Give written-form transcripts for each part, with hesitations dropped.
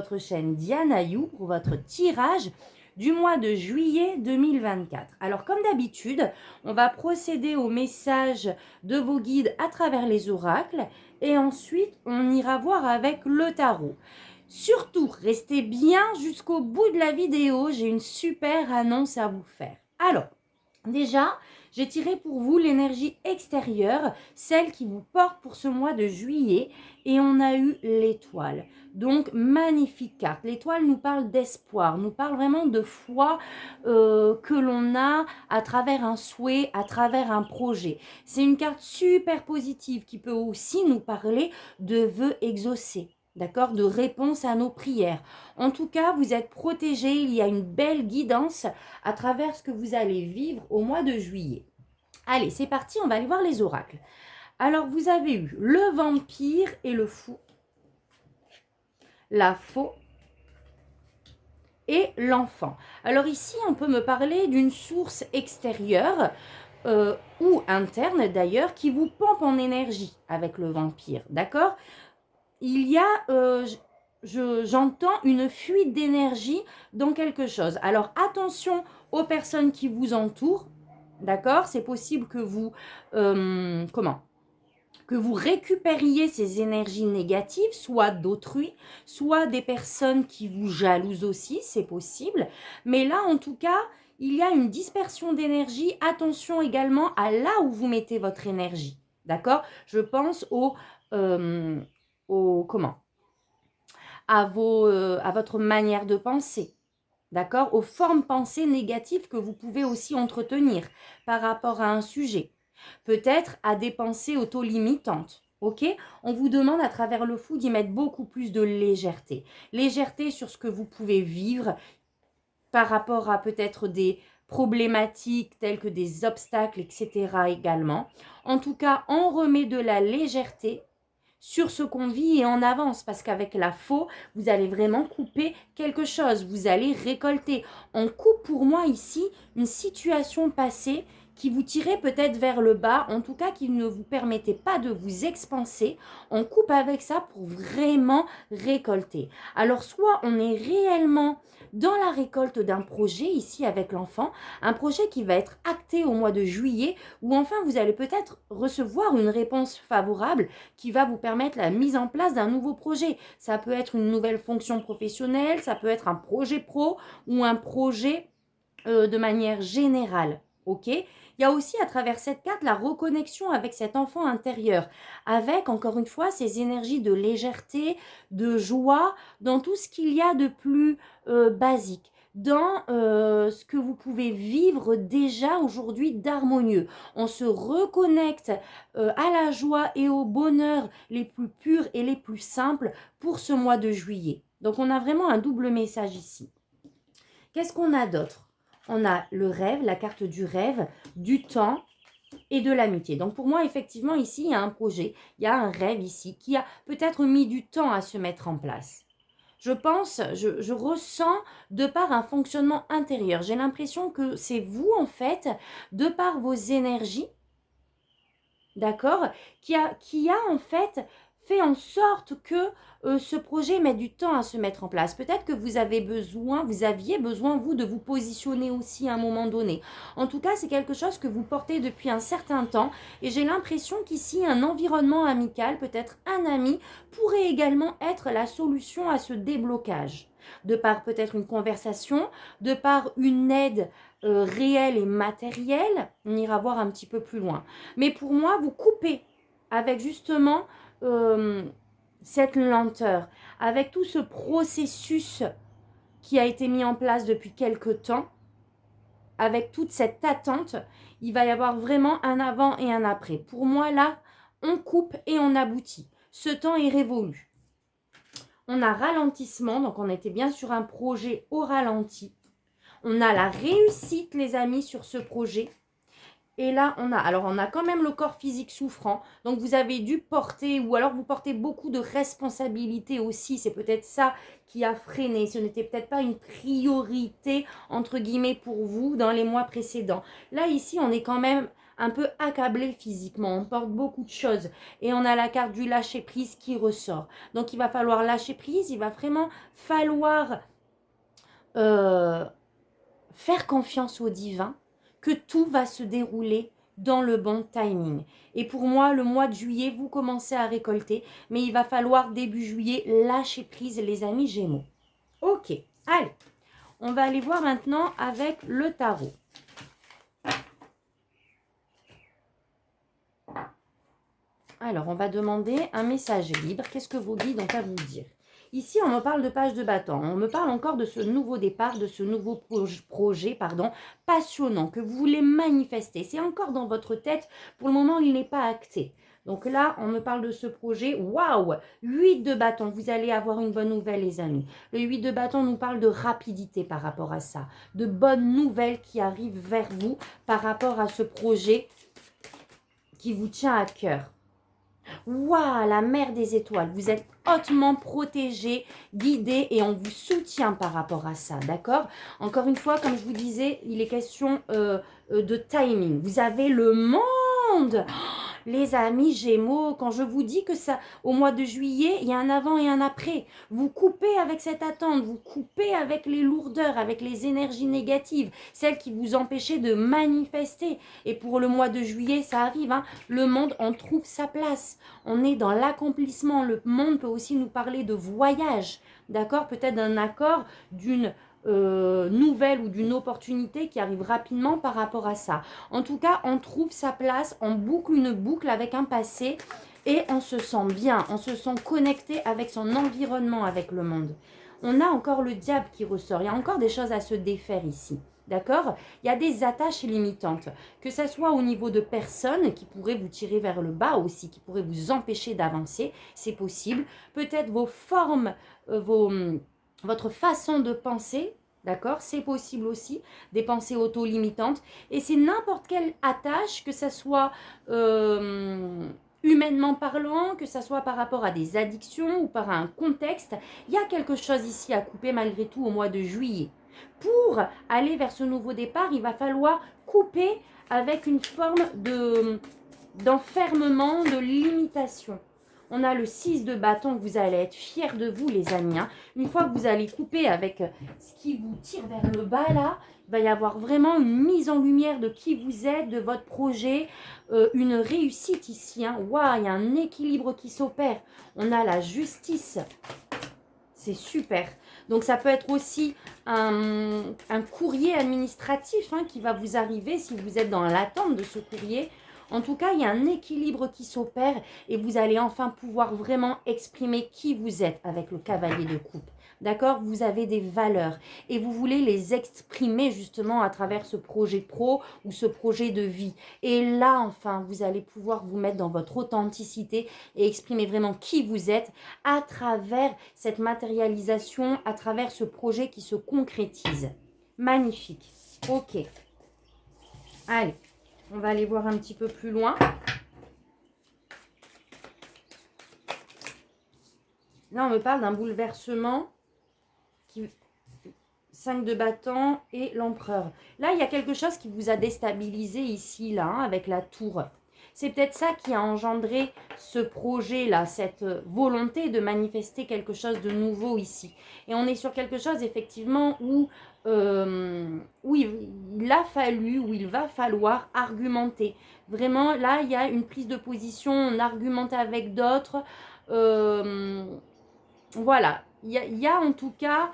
votre chaîne Diana You pour votre tirage du mois de juillet 2024. Alors comme d'habitude, on va procéder au message de vos guides à travers les oracles et ensuite on ira voir avec le tarot. Surtout, restez bien jusqu'au bout de la vidéo, j'ai une super annonce à vous faire. Alors, déjà, j'ai tiré pour vous l'énergie extérieure, celle qui vous porte pour ce mois de juillet, et on a eu l'étoile. Donc, magnifique carte. L'étoile nous parle d'espoir, nous parle vraiment de foi que l'on a à travers un souhait, à travers un projet. C'est une carte super positive qui peut aussi nous parler de vœux exaucés. D'accord, de réponse à nos prières. En tout cas, vous êtes protégés, il y a une belle guidance à travers ce que vous allez vivre au mois de juillet. Allez, c'est parti, on va aller voir les oracles. Alors, vous avez eu le vampire et le fou, la faux et l'enfant. Alors ici, on peut me parler d'une source extérieure ou interne d'ailleurs qui vous pompe en énergie avec le vampire, d'accord? Il y a, j'entends une fuite d'énergie dans quelque chose. Alors attention aux personnes qui vous entourent, d'accord? C'est possible que vous, que vous récupériez ces énergies négatives, soit d'autrui, soit des personnes qui vous jalousent aussi, c'est possible. Mais là, en tout cas, il y a une dispersion d'énergie. Attention également à là où vous mettez votre énergie, d'accord? Je pense comment à votre manière de penser, d'accord, aux formes pensées négatives que vous pouvez aussi entretenir par rapport à un sujet, peut-être à des pensées auto-limitantes. Ok, on vous demande à travers le fou d'y mettre beaucoup plus de légèreté, légèreté sur ce que vous pouvez vivre par rapport à peut-être des problématiques telles que des obstacles, etc. également. En tout cas, on remet de la légèreté sur ce qu'on vit et en avance, parce qu'avec la faux, vous allez vraiment couper quelque chose, vous allez récolter. On coupe pour moi ici une situation passée qui vous tirait peut-être vers le bas, en tout cas qui ne vous permettait pas de vous expanser. On coupe avec ça pour vraiment récolter. Alors soit on est réellement dans la récolte d'un projet ici avec l'enfant, un projet qui va être acté au mois de juillet, ou enfin vous allez peut-être recevoir une réponse favorable qui va vous permettre la mise en place d'un nouveau projet. Ça peut être une nouvelle fonction professionnelle, ça peut être un projet pro ou un projet de manière générale. Ok, il y a aussi à travers cette carte la reconnexion avec cet enfant intérieur, avec encore une fois ces énergies de légèreté, de joie, dans tout ce qu'il y a de plus basique, dans ce que vous pouvez vivre déjà aujourd'hui d'harmonieux. On se reconnecte à la joie et au bonheur les plus purs et les plus simples pour ce mois de juillet. Donc on a vraiment un double message ici. Qu'est-ce qu'on a d'autre? On a le rêve, la carte du rêve, du temps et de l'amitié. Donc pour moi, effectivement, ici, il y a un projet, il y a un rêve ici qui a peut-être mis du temps à se mettre en place. Je pense, je ressens de par un fonctionnement intérieur. J'ai l'impression que c'est vous, en fait, de par vos énergies, d'accord, qui a en fait fait en sorte que ce projet met du temps à se mettre en place. Peut-être que vous aviez besoin, vous, de vous positionner aussi à un moment donné. En tout cas, c'est quelque chose que vous portez depuis un certain temps et j'ai l'impression qu'ici, un environnement amical, peut-être un ami, pourrait également être la solution à ce déblocage. De par peut-être une conversation, de par une aide réelle et matérielle, on ira voir un petit peu plus loin. Mais pour moi, vous coupez avec justement cette lenteur, avec tout ce processus qui a été mis en place depuis quelque temps, avec toute cette attente, il va y avoir vraiment un avant et un après. Pour moi, là, on coupe et on aboutit. Ce temps est révolu. On a ralentissement, donc on était bien sur un projet au ralenti. On a la réussite, les amis, sur ce projet. Et là, on a quand même le corps physique souffrant. Donc, vous avez dû porter, ou alors vous portez beaucoup de responsabilités aussi. C'est peut-être ça qui a freiné. Ce n'était peut-être pas une priorité, entre guillemets, pour vous dans les mois précédents. Là, ici, on est quand même un peu accablé physiquement, on porte beaucoup de choses et on a la carte du lâcher prise qui ressort. Donc il va falloir lâcher prise, il va vraiment falloir faire confiance au divin, que tout va se dérouler dans le bon timing. Et pour moi, le mois de juillet, vous commencez à récolter, mais il va falloir début juillet lâcher prise les amis Gémeaux. Ok, allez, on va aller voir maintenant avec le tarot. Alors, on va demander un message libre. Qu'est-ce que vos guides ont à vous dire? Ici, on me parle de page de bâton. On me parle encore de ce nouveau départ, de ce nouveau projet passionnant que vous voulez manifester. C'est encore dans votre tête. Pour le moment, il n'est pas acté. Donc là, on me parle de ce projet. Waouh! 8 de bâton. Vous allez avoir une bonne nouvelle, les amis. Le 8 de bâton nous parle de rapidité par rapport à ça. De bonnes nouvelles qui arrivent vers vous par rapport à ce projet qui vous tient à cœur. Waouh, la mer des étoiles, vous êtes hautement protégé, guidé et on vous soutient par rapport à ça, d'accord? Encore une fois, comme je vous disais, il est question de timing. Vous avez le monde. Les amis Gémeaux, quand je vous dis que ça, au mois de juillet, il y a un avant et un après. Vous coupez avec cette attente, vous coupez avec les lourdeurs, avec les énergies négatives, celles qui vous empêchaient de manifester. Et pour le mois de juillet, ça arrive, hein, le monde en trouve sa place. On est dans l'accomplissement. Le monde peut aussi nous parler de voyage, d'accord? Peut-être d'un accord, d'une nouvelle ou d'une opportunité qui arrive rapidement par rapport à ça. En tout cas, on trouve sa place, on boucle une boucle avec un passé et on se sent bien, on se sent connecté avec son environnement, avec le monde. On a encore le diable qui ressort, il y a encore des choses à se défaire ici. D'accord? Il y a des attaches limitantes, que ce soit au niveau de personnes qui pourraient vous tirer vers le bas aussi, qui pourraient vous empêcher d'avancer, c'est possible. Peut-être vos formes, votre façon de penser, d'accord? C'est possible aussi, des pensées auto-limitantes. Et c'est n'importe quelle attache, que ce soit humainement parlant, que ce soit par rapport à des addictions ou par un contexte. Il y a quelque chose ici à couper malgré tout au mois de juillet. Pour aller vers ce nouveau départ, il va falloir couper avec une forme d'enfermement, de limitation. On a le 6 de bâton, vous allez être fiers de vous les amis. Hein. Une fois que vous allez couper avec ce qui vous tire vers le bas là, il va y avoir vraiment une mise en lumière de qui vous êtes, de votre projet, une réussite ici. Hein. Waouh, il y a un équilibre qui s'opère. On a la justice. C'est super. Donc, ça peut être aussi un courrier administratif hein, qui va vous arriver si vous êtes dans l'attente de ce courrier. En tout cas, il y a un équilibre qui s'opère et vous allez enfin pouvoir vraiment exprimer qui vous êtes avec le cavalier de coupe. D'accord? Vous avez des valeurs et vous voulez les exprimer justement à travers ce projet pro ou ce projet de vie. Et là, enfin, vous allez pouvoir vous mettre dans votre authenticité et exprimer vraiment qui vous êtes à travers cette matérialisation, à travers ce projet qui se concrétise. Magnifique. Ok. Allez. On va aller voir un petit peu plus loin. Là, on me parle d'un bouleversement. 5 de bâton et l'empereur. Là, il y a quelque chose qui vous a déstabilisé ici, là, hein, avec la tour. C'est peut-être ça qui a engendré ce projet-là, cette volonté de manifester quelque chose de nouveau ici. Et on est sur quelque chose, effectivement, où il a fallu, où il va falloir argumenter. Vraiment, là, il y a une prise de position, on argumente avec d'autres. Voilà, il y a en tout cas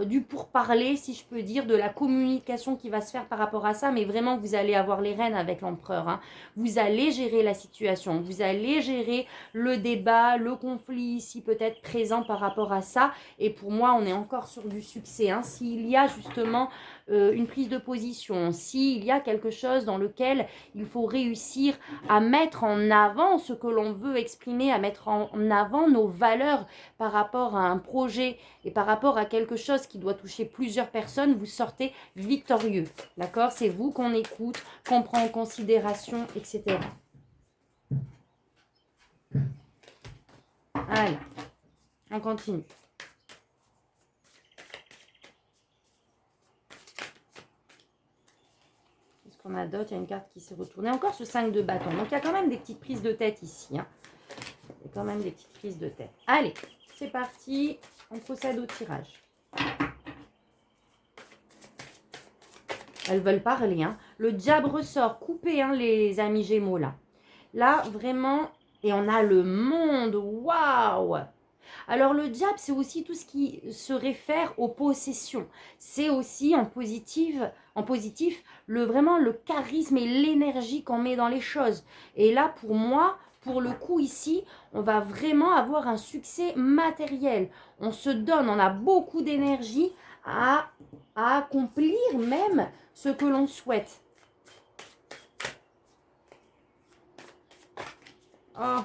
du pourparler, si je peux dire, de la communication qui va se faire par rapport à ça, mais vraiment, vous allez avoir les rênes avec l'empereur. Hein. Vous allez gérer la situation, vous allez gérer le débat, le conflit ici peut-être présent par rapport à ça, et pour moi, on est encore sur du succès. Hein. S'il y a justement une prise de position, s'il y a quelque chose dans lequel il faut réussir à mettre en avant ce que l'on veut exprimer, à mettre en avant nos valeurs par rapport à un projet et par rapport à quelque chose qui doit toucher plusieurs personnes, vous sortez victorieux. D'accord? C'est vous qu'on écoute, qu'on prend en considération, etc. Allez, on continue. qu'on a d'autre? Il y a une carte qui s'est retournée. Encore ce 5 de bâton. Donc, il y a quand même des petites prises de tête ici. Hein. Il y a quand même des petites prises de tête. Allez, c'est parti. On procède au tirage. Elles veulent parler. Hein. Le diable ressort. Coupez, hein, les amis Gémeaux, là. Là, vraiment... Et on a le monde. Waouh! Alors, le diable, c'est aussi tout ce qui se réfère aux possessions. C'est aussi en positif vraiment le charisme et l'énergie qu'on met dans les choses. Et là, pour moi, pour le coup ici, on va vraiment avoir un succès matériel. On se donne, on a beaucoup d'énergie à accomplir même ce que l'on souhaite. Oh,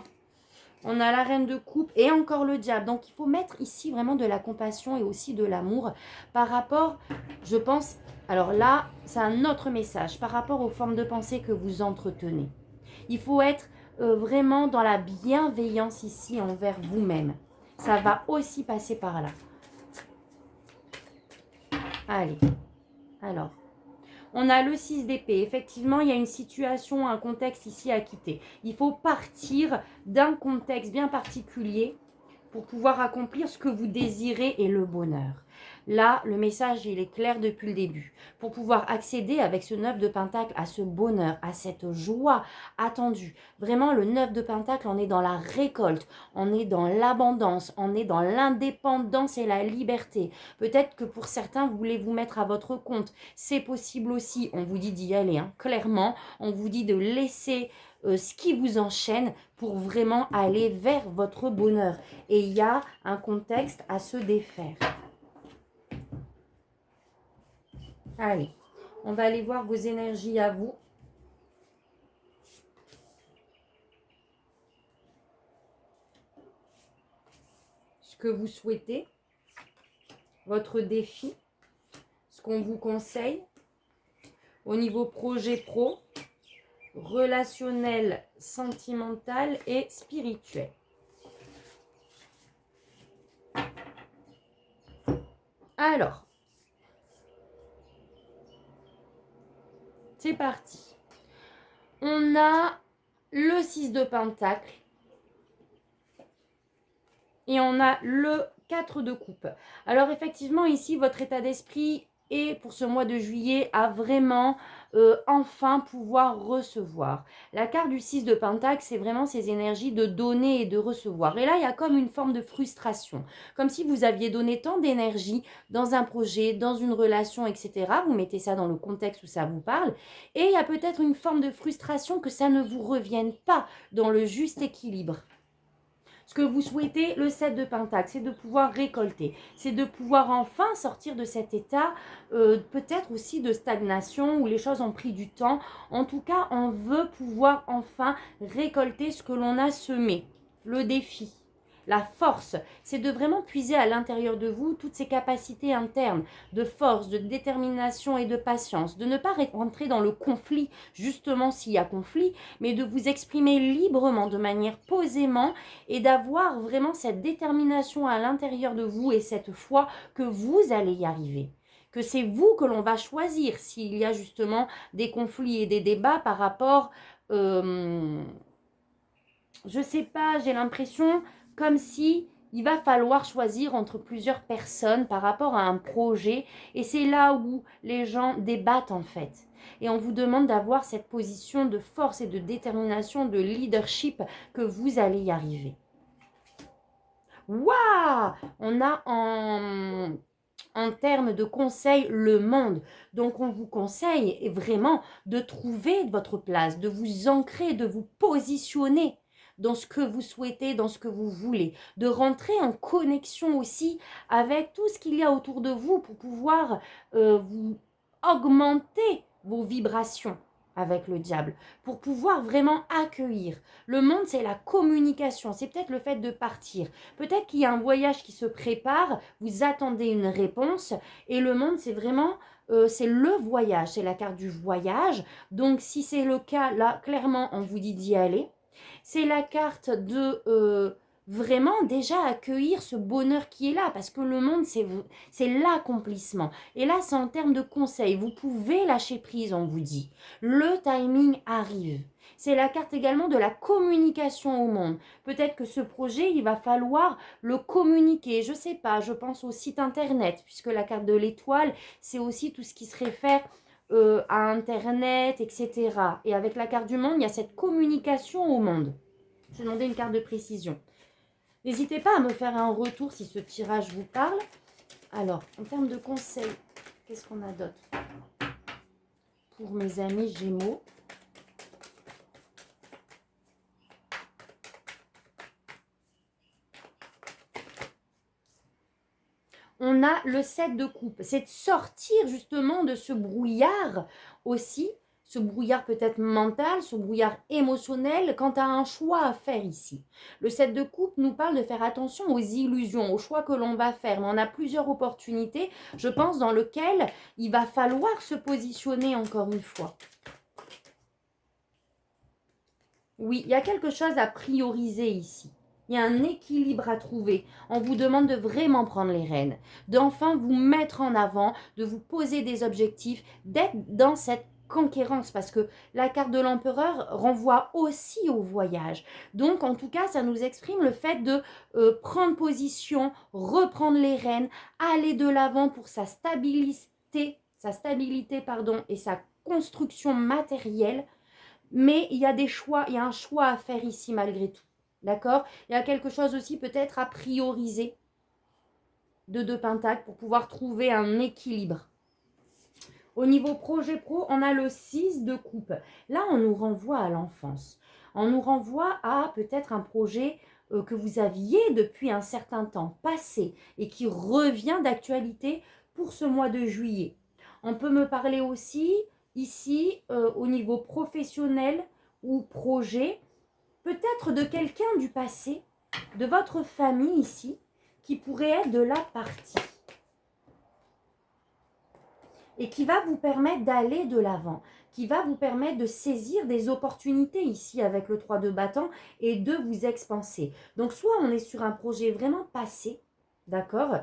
on a la reine de coupe et encore le diable. Donc, il faut mettre ici vraiment de la compassion et aussi de l'amour par rapport, je pense, alors là, c'est un autre message par rapport aux formes de pensée que vous entretenez. Il faut être vraiment dans la bienveillance ici envers vous-même. Ça va aussi passer par là. Allez, alors... On a le 6 d'épée. Effectivement, il y a une situation, un contexte ici à quitter. Il faut partir d'un contexte bien particulier pour pouvoir accomplir ce que vous désirez et le bonheur. Là, le message, il est clair depuis le début. Pour pouvoir accéder avec ce 9 de Pentacle à ce bonheur, à cette joie attendue. Vraiment, le 9 de Pentacle, on est dans la récolte, on est dans l'abondance, on est dans l'indépendance et la liberté. Peut-être que pour certains, vous voulez vous mettre à votre compte. C'est possible aussi, on vous dit d'y aller, hein, clairement. On vous dit de laisser ce qui vous enchaîne pour vraiment aller vers votre bonheur. Et il y a un contexte à se défaire. Allez, on va aller voir vos énergies à vous. Ce que vous souhaitez, votre défi, ce qu'on vous conseille au niveau projet pro, relationnel, sentimental et spirituel. Alors, c'est parti. On a le 6 de Pentacle et on a le 4 de coupe. Alors effectivement, ici, votre état d'esprit est pour ce mois de juillet à vraiment enfin pouvoir recevoir. La carte du 6 de Pentacle, c'est vraiment ces énergies de donner et de recevoir. Et là, il y a comme une forme de frustration. Comme si vous aviez donné tant d'énergie dans un projet, dans une relation, etc. Vous mettez ça dans le contexte où ça vous parle. Et il y a peut-être une forme de frustration que ça ne vous revienne pas dans le juste équilibre. Ce que vous souhaitez, le 7 de Pentacle, c'est de pouvoir récolter. C'est de pouvoir enfin sortir de cet état, peut-être aussi de stagnation, où les choses ont pris du temps. En tout cas, on veut pouvoir enfin récolter ce que l'on a semé. Le défi, la force, c'est de vraiment puiser à l'intérieur de vous toutes ces capacités internes de force, de détermination et de patience. De ne pas rentrer dans le conflit, justement s'il y a conflit, mais de vous exprimer librement, de manière posément, et d'avoir vraiment cette détermination à l'intérieur de vous et cette foi que vous allez y arriver. Que c'est vous que l'on va choisir s'il y a justement des conflits et des débats par rapport... je sais pas, j'ai l'impression comme si il va falloir choisir entre plusieurs personnes par rapport à un projet. Et c'est là où les gens débattent en fait. Et on vous demande d'avoir cette position de force et de détermination, de leadership, que vous allez y arriver. Waouh! On a en termes de conseil le monde. Donc, on vous conseille vraiment de trouver votre place, de vous ancrer, de vous positionner dans ce que vous souhaitez, dans ce que vous voulez, de rentrer en connexion aussi avec tout ce qu'il y a autour de vous pour pouvoir vous augmenter vos vibrations avec le diable, pour pouvoir vraiment accueillir. Le monde, c'est la communication, c'est peut-être le fait de partir. Peut-être qu'il y a un voyage qui se prépare, vous attendez une réponse, et le monde, c'est vraiment, c'est le voyage, c'est la carte du voyage. Donc, si c'est le cas, là, clairement, on vous dit d'y aller. C'est la carte de vraiment déjà accueillir ce bonheur qui est là, parce que le monde, c'est l'accomplissement. Et là, c'est en termes de conseils. Vous pouvez lâcher prise, on vous dit. Le timing arrive. C'est la carte également de la communication au monde. Peut-être que ce projet, il va falloir le communiquer. Je sais pas, je pense au site internet, puisque la carte de l'étoile, c'est aussi tout ce qui se réfère à internet, etc. Et avec la carte du monde, il y a cette communication au monde. Je vais demander une carte de précision. N'hésitez pas à me faire un retour si ce tirage vous parle. Alors, en termes de conseils, qu'est-ce qu'on a d'autre pour mes amis Gémeaux? On a le 7 de coupe. C'est de sortir justement de ce brouillard aussi, ce brouillard peut-être mental, ce brouillard émotionnel quant à un choix à faire ici. Le 7 de coupe nous parle de faire attention aux illusions, aux choix que l'on va faire. Mais on a plusieurs opportunités, je pense, dans lesquelles il va falloir se positionner encore une fois. Oui, il y a quelque chose à prioriser ici. Il y a un équilibre à trouver. On vous demande de vraiment prendre les rênes, d'enfin vous mettre en avant, de vous poser des objectifs, d'être dans cette conquérance, parce que la carte de l'empereur renvoie aussi au voyage. Donc, en tout cas, ça nous exprime le fait de prendre position, reprendre les rênes, aller de l'avant pour sa stabilité, et sa construction matérielle. Mais il y a des choix, il y a un choix à faire ici malgré tout. D'accord? Il y a quelque chose aussi peut-être à prioriser de 2 pentacles pour pouvoir trouver un équilibre. Au niveau projet pro, on a le 6 de coupe. Là, on nous renvoie à l'enfance. On nous renvoie à peut-être un projet que vous aviez depuis un certain temps passé et qui revient d'actualité pour ce mois de juillet. On peut me parler aussi ici au niveau professionnel ou projet, peut-être de quelqu'un du passé, de votre famille ici, qui pourrait être de la partie et qui va vous permettre d'aller de l'avant, qui va vous permettre de saisir des opportunités ici avec le 3 de bâton et de vous expanser. Donc soit on est sur un projet vraiment passé, d'accord?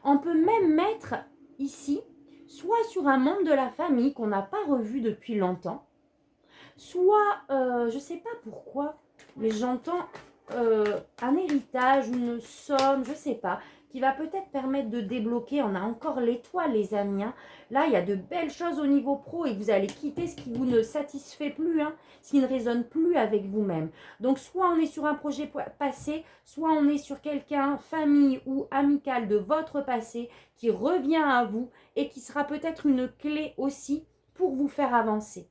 On peut même mettre ici, soit sur un membre de la famille qu'on n'a pas revu depuis longtemps, soit, je ne sais pas pourquoi, mais j'entends un héritage, une somme, je ne sais pas, qui va peut-être permettre de débloquer. On a encore l'étoile, les amis. Hein. Là, il y a de belles choses au niveau pro et vous allez quitter ce qui vous ne satisfait plus, hein, ce qui ne résonne plus avec vous-même. Donc, soit on est sur un projet passé, soit on est sur quelqu'un, famille ou amical de votre passé, qui revient à vous et qui sera peut-être une clé aussi pour vous faire avancer.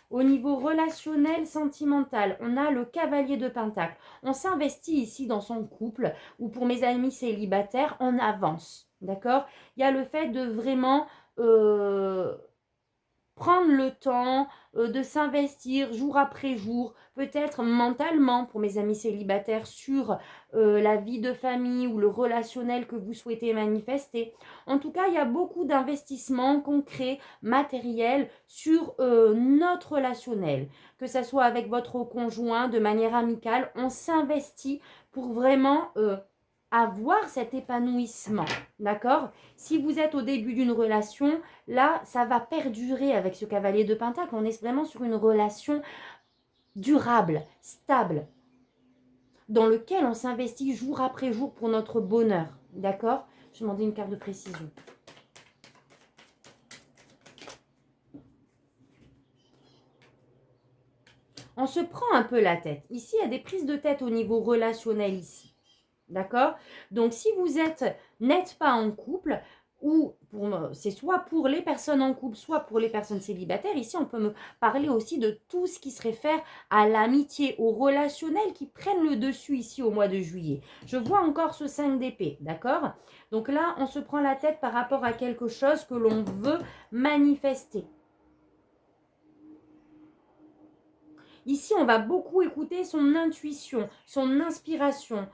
Au niveau relationnel, sentimental, on a le cavalier de pentacle. On s'investit ici dans son couple ou pour mes amis célibataires, on avance. D'accord? Il y a le fait de vraiment prendre le temps de s'investir jour après jour, peut-être mentalement pour mes amis célibataires sur la vie de famille ou le relationnel que vous souhaitez manifester. En tout cas, il y a beaucoup d'investissements concrets, matériels sur notre relationnel, que ce soit avec votre conjoint de manière amicale, on s'investit pour vraiment avoir cet épanouissement, d'accord? Si vous êtes au début d'une relation, là, ça va perdurer avec ce cavalier de pentacle. On est vraiment sur une relation durable, stable, dans lequel on s'investit jour après jour pour notre bonheur, d'accord? Je vais demander une carte de précision. On se prend un peu la tête. Ici, il y a des prises de tête au niveau relationnel ici. D'accord? Donc, si vous n'êtes pas en couple, ou c'est soit pour les personnes en couple, soit pour les personnes célibataires, ici, on peut me parler aussi de tout ce qui se réfère à l'amitié, au relationnel qui prennent le dessus ici au mois de juillet. Je vois encore ce 5 d'épée, d'accord? Donc là, on se prend la tête par rapport à quelque chose que l'on veut manifester. Ici, on va beaucoup écouter son intuition, son inspiration,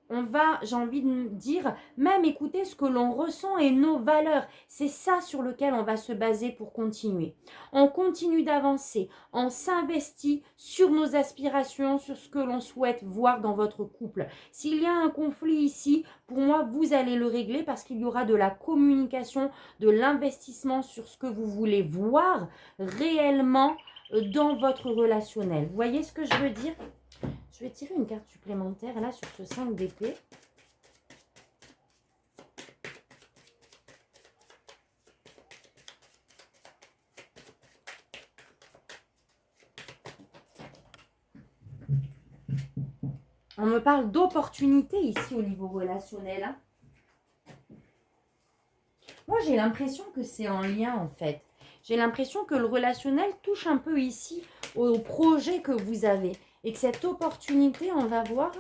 on va, j'ai envie de dire, même écouter ce que l'on ressent et nos valeurs. C'est ça sur lequel on va se baser pour continuer. On continue d'avancer, on s'investit sur nos aspirations, sur ce que l'on souhaite voir dans votre couple. S'il y a un conflit ici, pour moi, vous allez le régler parce qu'il y aura de la communication, de l'investissement sur ce que vous voulez voir réellement dans votre relationnel. Vous voyez ce que je veux dire ? Je vais tirer une carte supplémentaire là sur ce 5 d'épée. On me parle d'opportunité ici au niveau relationnel. Hein. Moi, j'ai l'impression que c'est en lien en fait. J'ai l'impression que le relationnel touche un peu ici au projet que vous avez. Et que cette opportunité, on va voir,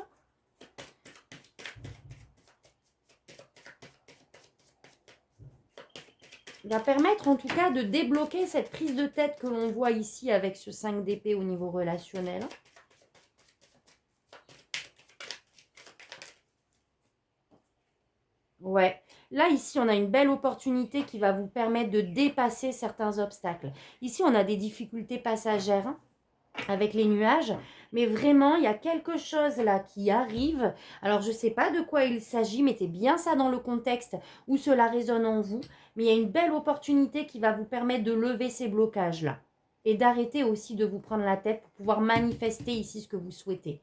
va permettre en tout cas de débloquer cette prise de tête que l'on voit ici avec ce 5 d'épée au niveau relationnel. Ouais. Là, ici, on a une belle opportunité qui va vous permettre de dépasser certains obstacles. Ici, on a des difficultés passagères avec les nuages, mais vraiment, il y a quelque chose là qui arrive. Alors, je ne sais pas de quoi il s'agit, mettez bien ça dans le contexte où cela résonne en vous, mais il y a une belle opportunité qui va vous permettre de lever ces blocages-là et d'arrêter aussi de vous prendre la tête pour pouvoir manifester ici ce que vous souhaitez.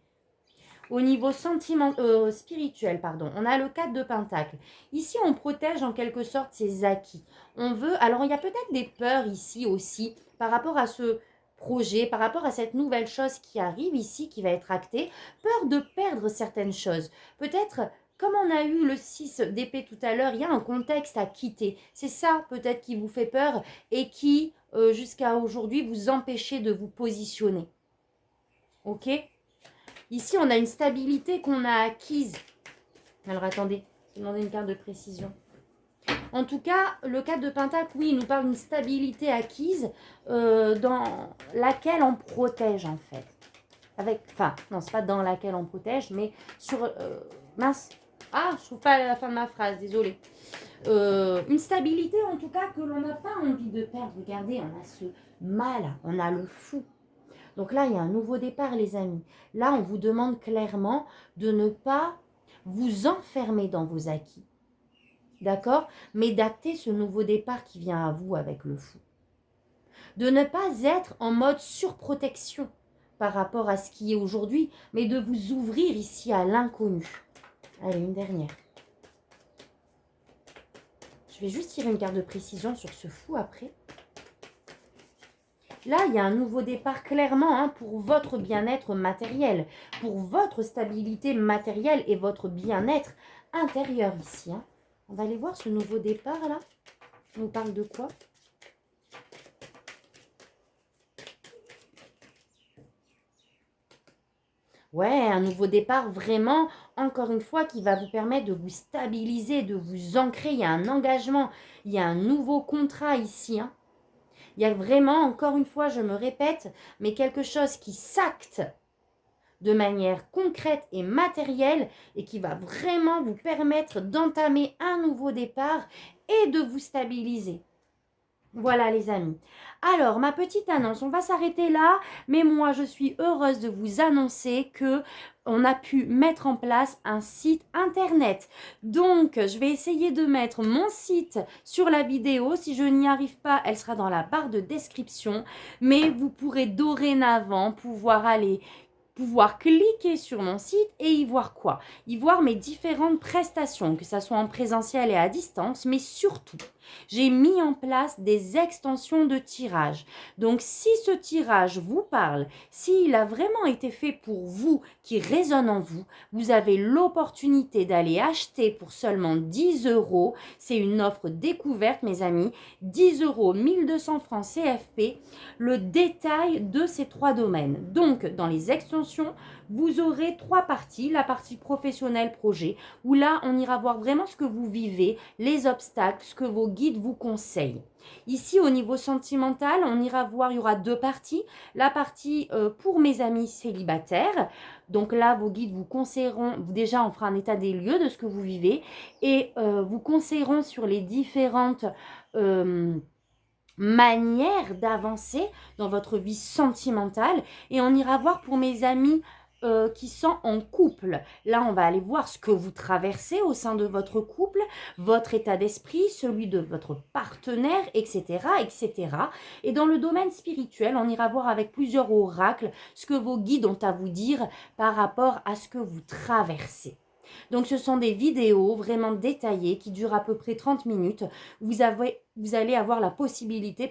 Au niveau spirituel, pardon, on a le 4 de Pentacle. Ici, on protège en quelque sorte ses acquis. On veut, alors il y a peut-être des peurs ici aussi par rapport à ce projet, par rapport à cette nouvelle chose qui arrive ici, qui va être actée, peur de perdre certaines choses. Peut-être, comme on a eu le 6 d'épée tout à l'heure, il y a un contexte à quitter. C'est ça peut-être qui vous fait peur et qui, jusqu'à aujourd'hui, vous empêchez de vous positionner. Ok ? Ici, on a une stabilité qu'on a acquise. Alors, attendez, je vais demander une carte de précision. En tout cas, le 4 de Pentacle, oui, il nous parle d'une stabilité acquise dans laquelle on protège, en fait. Enfin, non, c'est pas dans laquelle on protège, mais sur... mince. Ah, je trouve pas la fin de ma phrase, désolée. Une stabilité, en tout cas, que l'on n'a pas envie de perdre. Regardez, on a ce mal, on a le fou. Donc là, il y a un nouveau départ, les amis. Là, on vous demande clairement de ne pas vous enfermer dans vos acquis. D'accord ? Mais d'acter ce nouveau départ qui vient à vous avec le fou. De ne pas être en mode surprotection par rapport à ce qui est aujourd'hui, mais de vous ouvrir ici à l'inconnu. Allez, une dernière. Je vais juste tirer une carte de précision sur ce fou après. Là, il y a un nouveau départ clairement hein, pour votre bien-être matériel, pour votre stabilité matérielle et votre bien-être intérieur ici. Hein. On va aller voir ce nouveau départ là. On nous parle de quoi ? Ouais, un nouveau départ vraiment, encore une fois, qui va vous permettre de vous stabiliser, de vous ancrer. Il y a un engagement, il y a un nouveau contrat ici. Hein. Il y a vraiment, encore une fois, je me répète, mais quelque chose qui s'acte de manière concrète et matérielle et qui va vraiment vous permettre d'entamer un nouveau départ et de vous stabiliser. Voilà les amis. Alors, ma petite annonce, on va s'arrêter là, mais moi, je suis heureuse de vous annoncer que on a pu mettre en place un site internet. Donc, je vais essayer de mettre mon site sur la vidéo. Si je n'y arrive pas, elle sera dans la barre de description. Mais vous pourrez dorénavant pouvoir cliquer sur mon site et y voir quoi ? Y voir mes différentes prestations, que ce soit en présentiel et à distance, mais surtout, j'ai mis en place des extensions de tirage. Donc, si ce tirage vous parle, s'il a vraiment été fait pour vous, qui résonne en vous, vous avez l'opportunité d'aller acheter pour seulement 10 €. C'est une offre découverte, mes amis. 10 €, 1200 francs CFP, le détail de ces 3 domaines. Donc, dans les extensions, vous aurez 3 parties. La partie professionnelle projet, où là, on ira voir vraiment ce que vous vivez, les obstacles, ce que vos guides vous conseillent. Ici, au niveau sentimental, on ira voir, il y aura 2 parties. La partie pour mes amis célibataires. Donc là, vos guides vous conseilleront, déjà on fera un état des lieux de ce que vous vivez et vous conseilleront sur les différentes euh, manière d'avancer dans votre vie sentimentale. Et on ira voir pour mes amis qui sont en couple. Là, on va aller voir ce que vous traversez au sein de votre couple, votre état d'esprit, celui de votre partenaire, etc., etc. Et dans le domaine spirituel, on ira voir avec plusieurs oracles ce que vos guides ont à vous dire par rapport à ce que vous traversez. Donc, ce sont des vidéos vraiment détaillées qui durent à peu près 30 minutes. Vous allez avoir la possibilité,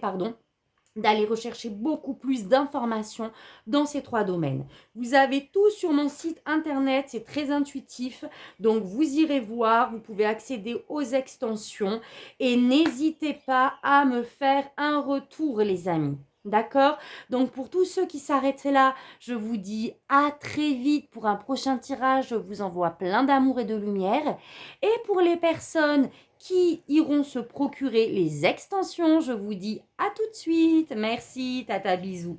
d'aller rechercher beaucoup plus d'informations dans ces 3 domaines. Vous avez tout sur mon site internet, c'est très intuitif, donc vous irez voir, vous pouvez accéder aux extensions et n'hésitez pas à me faire un retour les amis. D'accord? Donc pour tous ceux qui s'arrêtent là, je vous dis à très vite pour un prochain tirage. Je vous envoie plein d'amour et de lumière. Et pour les personnes qui iront se procurer les extensions, je vous dis à tout de suite. Merci, tata, bisous.